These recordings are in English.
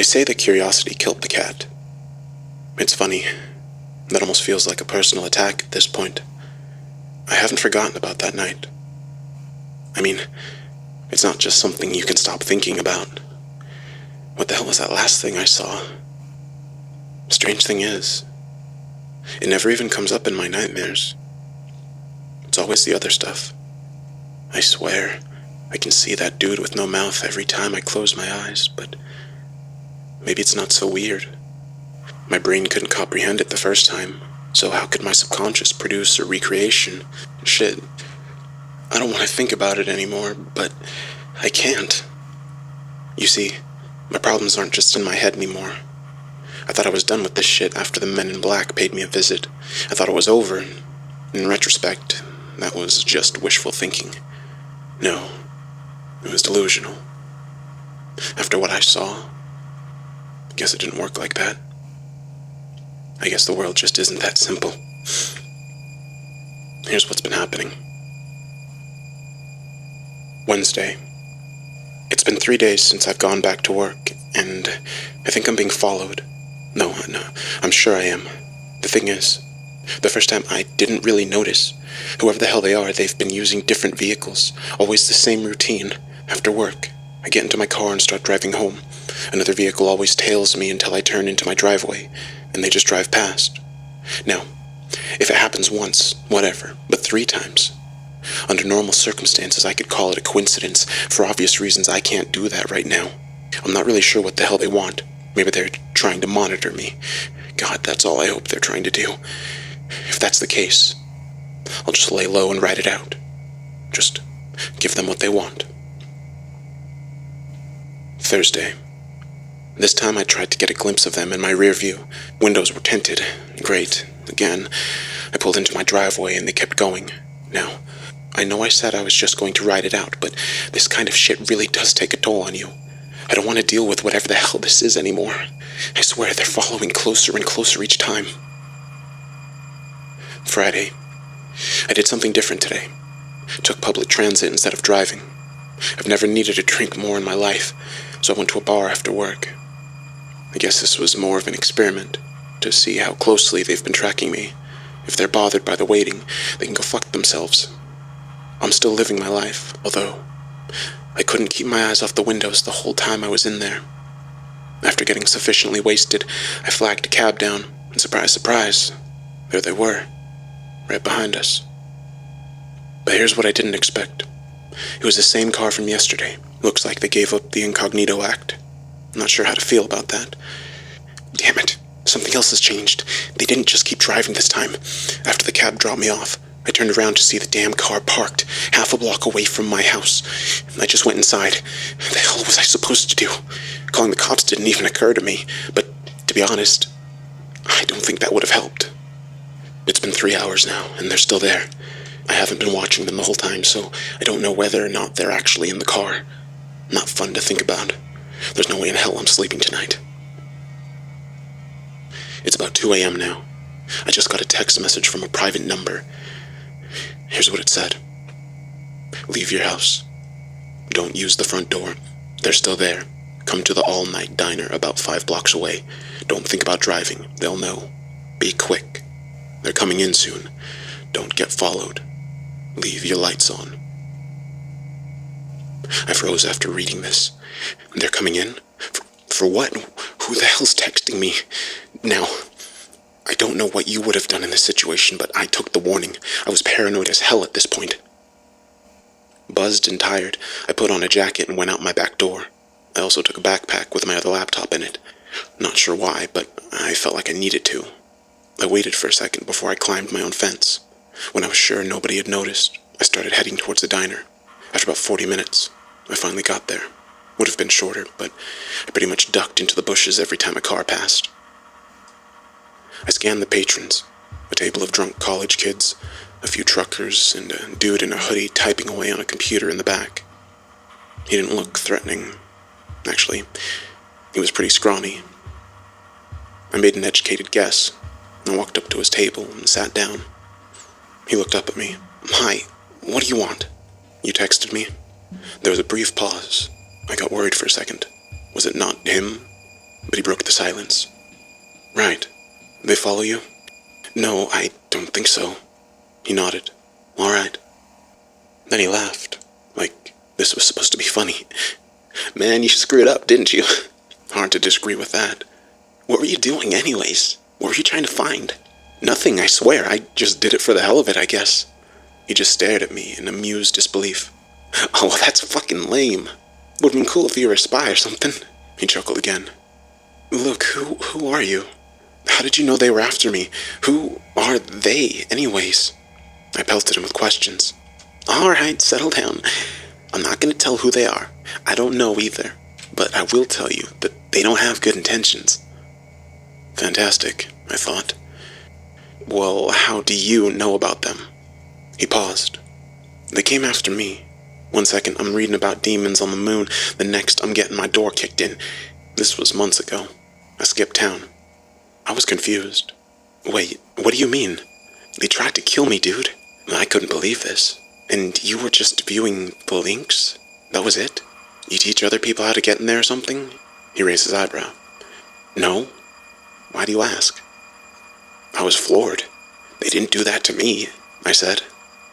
They say that curiosity killed the cat. It's funny. That almost feels like a personal attack at this point. I haven't forgotten about that night. I mean, it's not just something you can stop thinking about. What the hell was that last thing I saw? Strange thing is, it never even comes up in my nightmares. It's always the other stuff. I swear, I can see that dude with no mouth every time I close my eyes, but maybe it's not so weird. My brain couldn't comprehend it the first time, so how could my subconscious produce a recreation? Shit. I don't want to think about it anymore, but I can't. You see, my problems aren't just in my head anymore. I thought I was done with this shit after the men in black paid me a visit. I thought it was over. In retrospect, that was just wishful thinking. No, it was delusional. After what I saw, I guess it didn't work like that. I guess the world just isn't that simple. Here's what's been happening. Wednesday. It's been 3 days since I've gone back to work, and I think I'm being followed. No, I'm sure I am. The thing is, the first time I didn't really notice. Whoever the hell they are, they've been using different vehicles. Always the same routine. After work, I get into my car and start driving home. Another vehicle always tails me until I turn into my driveway, and they just drive past. Now, if it happens once, whatever, but 3 times. Under normal circumstances, I could call it a coincidence. For obvious reasons, I can't do that right now. I'm not really sure what the hell they want. Maybe they're trying to monitor me. God, that's all I hope they're trying to do. If that's the case, I'll just lay low and ride it out. Just give them what they want. Thursday. This time I tried to get a glimpse of them in my rear view. Windows were tinted. Great. Again, I pulled into my driveway and they kept going. Now, I know I said I was just going to ride it out, but this kind of shit really does take a toll on you. I don't want to deal with whatever the hell this is anymore. I swear they're following closer and closer each time. Friday. I did something different today. Took public transit instead of driving. I've never needed a drink more in my life, so I went to a bar after work. I guess this was more of an experiment, to see how closely they've been tracking me. If they're bothered by the waiting, they can go fuck themselves. I'm still living my life, although I couldn't keep my eyes off the windows the whole time I was in there. After getting sufficiently wasted, I flagged a cab down, and surprise, surprise, there they were, right behind us. But here's what I didn't expect. It was the same car from yesterday. Looks like they gave up the incognito act. I'm not sure how to feel about that. Damn it, something else has changed. They didn't just keep driving this time. After the cab dropped me off, I turned around to see the damn car parked half a block away from my house. I just went inside. What the hell was I supposed to do? Calling the cops didn't even occur to me, but to be honest, I don't think that would have helped. It's been 3 hours now, and they're still there. I haven't been watching them the whole time, so I don't know whether or not they're actually in the car. Not fun to think about. There's no way in hell I'm sleeping tonight. It's about 2 a.m. now. I just got a text message from a private number. Here's what it said. Leave your house. Don't use the front door. They're still there. Come to the all-night diner about 5 blocks away. Don't think about driving. They'll know. Be quick. They're coming in soon. Don't get followed. Leave your lights on. I froze after reading this. They're coming in? For what? Who the hell's texting me? Now, I don't know what you would have done in this situation, but I took the warning. I was paranoid as hell at this point. Buzzed and tired, I put on a jacket and went out my back door. I also took a backpack with my other laptop in it. Not sure why, but I felt like I needed to. I waited for a second before I climbed my own fence. When I was sure nobody had noticed, I started heading towards the diner. After about 40 minutes, I finally got there. Would have been shorter, but I pretty much ducked into the bushes every time a car passed. I scanned the patrons, a table of drunk college kids, a few truckers, and a dude in a hoodie typing away on a computer in the back. He didn't look threatening. Actually, he was pretty scrawny. I made an educated guess. I walked up to his table and sat down. He looked up at me. Hi, what do you want? You texted me? There was a brief pause. I got worried for a second. Was it not him? but he broke the silence. Right. They follow you? No, I don't think so. He nodded. All right. Then he laughed, like this was supposed to be funny. Man, you screwed up, didn't you? Hard to disagree with that. What were you doing anyways? What were you trying to find? Nothing, I swear. I just did it for the hell of it, I guess. He just stared at me in amused disbelief. Oh, well, that's fucking lame. Would've been cool if you were a spy or something. He chuckled again. Look, who are you? How did you know they were after me? Who are they, anyways? I pelted him with questions. All right, settle down. I'm not going to tell who they are. I don't know either. But I will tell you that they don't have good intentions. Fantastic, I thought. Well, how do you know about them? He paused. They came after me. One second, I'm reading about demons on the moon. The next, I'm getting my door kicked in. This was months ago. I skipped town. I was confused. Wait, what do you mean? They tried to kill me, dude. I couldn't believe this. And you were just viewing the links? That was it? You teach other people how to get in there or something? He raised his eyebrow. No. Why do you ask? I was floored. They didn't do that to me, I said.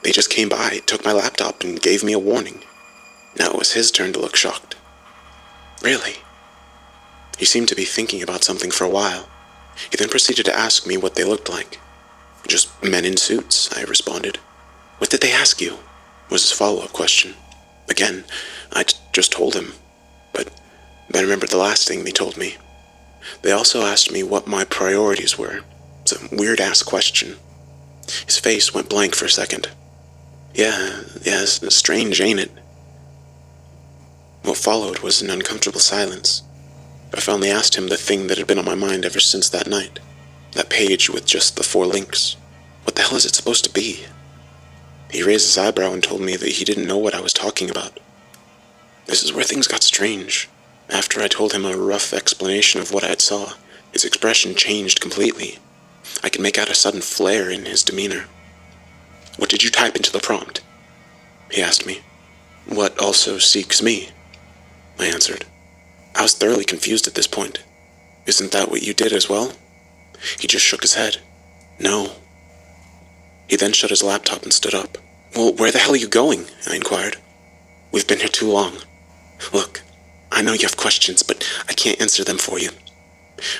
They just came by, took my laptop, and gave me a warning. Now it was his turn to look shocked. Really? He seemed to be thinking about something for a while. He then proceeded to ask me what they looked like. Just men in suits, I responded. What did they ask you? Was his follow-up question. Again, I just told him. But then I remembered the last thing they told me. They also asked me what my priorities were. It's a weird-ass question. His face went blank for a second. Yeah, it's strange, ain't it? What followed was an uncomfortable silence. I finally asked him the thing that had been on my mind ever since that night. That page with just the 4 links. What the hell is it supposed to be? He raised his eyebrow and told me that he didn't know what I was talking about. This is where things got strange. After I told him a rough explanation of what I had saw, his expression changed completely. I could make out a sudden flare in his demeanor. What did you type into the prompt? He asked me. What also seeks me? I answered. I was thoroughly confused at this point. Isn't that what you did as well? He just shook his head. No. He then shut his laptop and stood up. Well, where the hell are you going? I inquired. We've been here too long. Look, I know you have questions, but I can't answer them for you.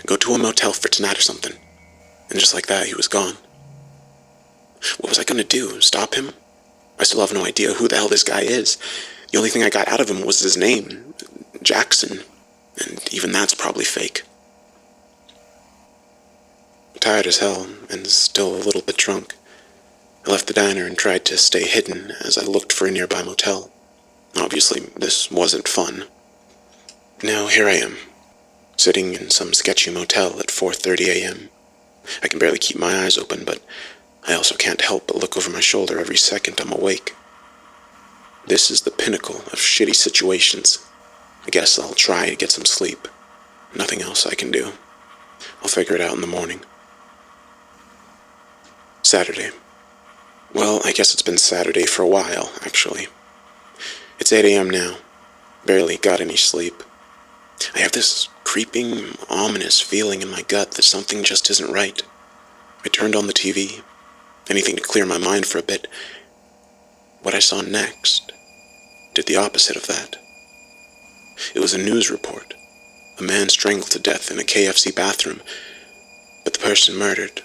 Go to a motel for tonight or something. And just like that, he was gone. What was I going to do? Stop him? I still have no idea who the hell this guy is. The only thing I got out of him was his name, Jackson. And even that's probably fake. Tired as hell, and still a little bit drunk, I left the diner and tried to stay hidden as I looked for a nearby motel. Obviously, this wasn't fun. Now here I am, sitting in some sketchy motel at 4:30 a.m. I can barely keep my eyes open, but I also can't help but look over my shoulder every second I'm awake. This is the pinnacle of shitty situations. I guess I'll try to get some sleep. Nothing else I can do. I'll figure it out in the morning. Saturday. Well, I guess it's been Saturday for a while, actually. It's 8 a.m. now. Barely got any sleep. I have this creeping, ominous feeling in my gut that something just isn't right. I turned on the TV. Anything to clear my mind for a bit. What I saw next did the opposite of that. It was a news report. A man strangled to death in a KFC bathroom, but the person murdered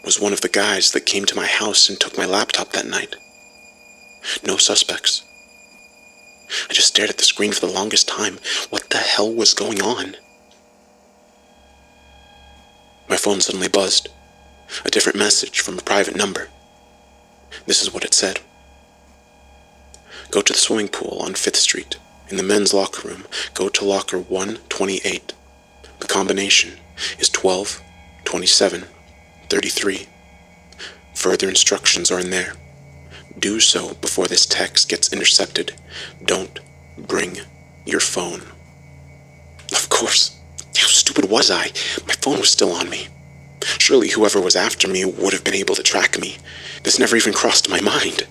was one of the guys that came to my house and took my laptop that night. No suspects. I just stared at the screen for the longest time. What the hell was going on? My phone suddenly buzzed. A different message from a private number. This is what it said. Go to the swimming pool on 5th Street. In the men's locker room, go to locker 128. The combination is 12, 27, 33. Further instructions are in there. Do so before this text gets intercepted. Don't bring your phone. Of course. How stupid was I? My phone was still on me. Surely whoever was after me would have been able to track me. This never even crossed my mind.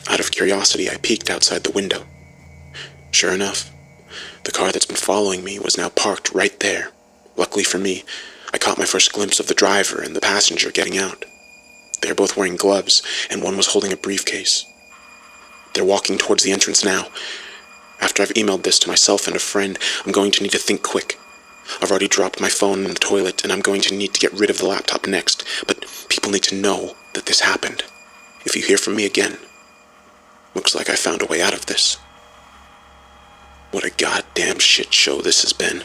Out of curiosity, I peeked outside the window. Sure enough, The car that's been following me was now parked right there. Luckily for me, I caught my first glimpse of the driver and the passenger getting out. They are both wearing gloves, and one was holding a briefcase. They're walking towards the entrance now. After I've emailed this to myself and a friend, I'm going to need to think quick. I've already dropped my phone in the toilet, and I'm going to need to get rid of the laptop next, but people need to know that this happened. If you hear from me again, looks like I found a way out of this. What a goddamn shit show this has been.